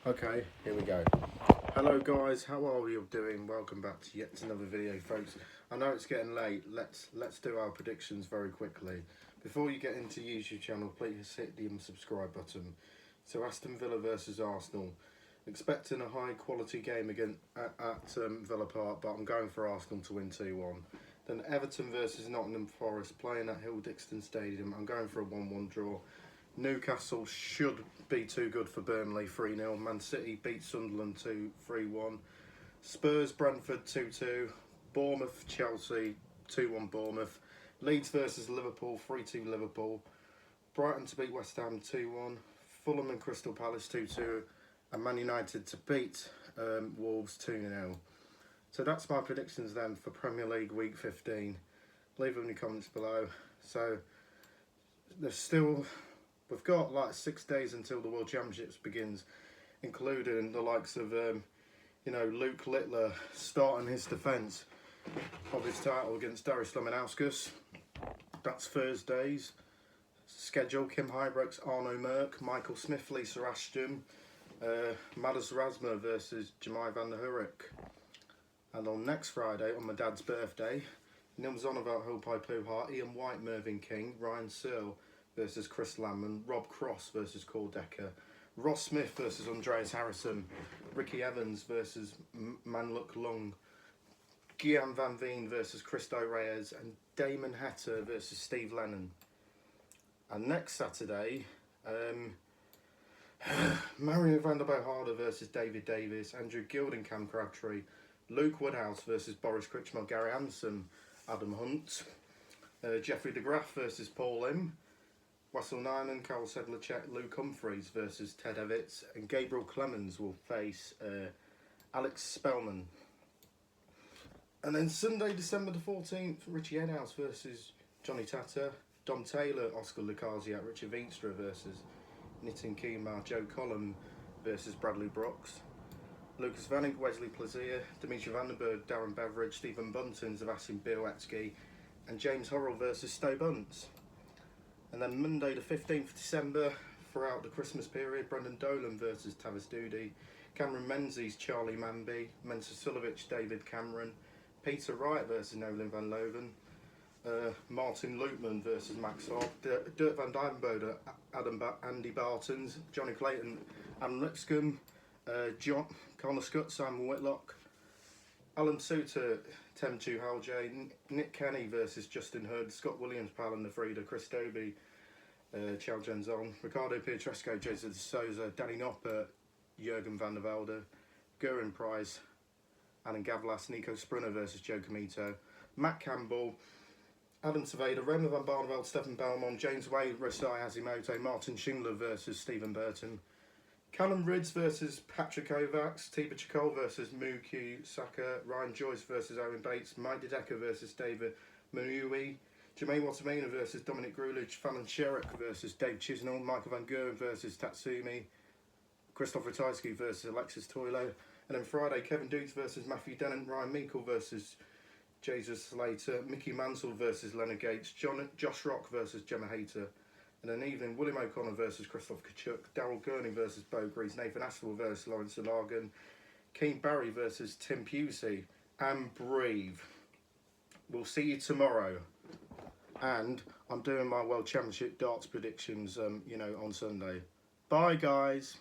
Okay, here we go. Hello guys, how are you doing? Welcome back to yet another video, folks. I know it's getting late. Let's do our predictions very quickly. Before you get into YouTube channel, please hit the subscribe button. So Aston Villa versus Arsenal. Expecting a high quality game again at Villa Park, but I'm going for Arsenal to win 2-1. Then Everton versus Nottingham Forest, playing at Hill Dixon Stadium. I'm going for a 1-1 draw. Newcastle should be too good for Burnley, 3-0. Man City beat Sunderland 3-1. Spurs Brentford 2-2. Bournemouth Chelsea 2-1 Bournemouth. Leeds versus Liverpool 3-2 Liverpool. Brighton to beat West Ham 2-1. Fulham and Crystal Palace 2-2. And Man United to beat Wolves 2-0. So that's my predictions then for Premier League Week 15. Leave them in the comments below. So we've got like 6 days until the World Championships begins, including the likes of Luke Littler starting his defence of his title against Darius Lemanowskis. That's Thursday's schedule. Kim Huybrechts, Arno Merck, Michael Smith, Lisa Ashton, Madus Rasma versus Jemai van der Hurk. And on next Friday, on my dad's birthday, Nils Zonneveld, Hulpai Puhart, Ian White, Mervyn King, Ryan Searle versus Chris Lamman, Rob Cross versus Cor Decker, Ross Smith versus Andreas Harrison, Ricky Evans versus Manluk Lung, Guillaume Van Veen versus Christo Reyes, and Damon Hatter versus Steve Lennon. And next Saturday, Mario van der Boharder versus David Davis, Andrew Gilding, Cam Crabtree, Luke Woodhouse versus Boris Critchmore, Gary Anderson, Adam Hunt, Jeffrey de Graaf versus Paul Lim, Wassel Nyman, Carol Sedlacek, Luke Humphreys versus Ted Evitts, and Gabriel Clemens will face Alex Spellman. And then Sunday, December the 14th, Richie Edhouse versus Johnny Tatter, Dom Taylor, Oscar Lukasiak, Richard Veenstra versus Nitin Kumar, Joe Collum versus Bradley Brooks, Lucas Vanek, Wesley Plazier, Dimitri Vandenberg, Darren Beveridge, Stephen Bunton, Sebastian Bielewski, and James Horrell versus Stowe Bunce. And then Monday the 15th of December, throughout the Christmas period, Brendan Dolan versus Tavis Doody, Cameron Menzies, Charlie Manby, Mensa Sulovic, David Cameron, Peter Wright versus Nolan van Loven, Martin Loopman versus Max Hobb, Dirk van Dijvenbode, Andy Bartons, Johnny Clayton, Adam Lipscomb, Connor Scott, Simon Whitlock, Alan Suter, Tem Chu Halj, Nick Kenny versus Justin Hood, Scott Williams, Paolo Nefrida, Chris Dobie, Chow Jenzon, Ricardo Pietrasco, Jason de Souza, Danny Noppert, Jurgen van der Velde, Gurin Price, Alan Gavlas, Nico Sprinter versus Joe Comito, Matt Campbell, Adam Saveda, Raymond van Barneveld, Stephen Belmont, James Wade, Rosai Hashimoto, Martin Schindler versus Stephen Burton, Callum Ridds versus Patrick Kovacs, Tiba Chacol versus Muki Saka, Ryan Joyce versus Owen Bates, Mike Dedeker versus David Manui, Jermaine Watamina versus Dominic Grulich, Fallon Sherrick versus Dave Chisnell, Michael Van Geuren versus Tatsumi, Christopher Ratajski versus Alexis Toilo, and then Friday, Kevin Dukes versus Matthew Dennant, Ryan Meikle versus Jesus Slater, Mickey Mansell versus Leonard Gates, Josh Rock versus Gemma Hayter. And then evening, William O'Connor versus Christoph Kachuk, Daryl Gurney versus Bo Grease, Nathan Aspel versus Lawrence Largan, Keane Barry versus Tim Pusey, and Breathe. We'll see you tomorrow. And I'm doing my World Championship darts predictions, on Sunday. Bye, guys.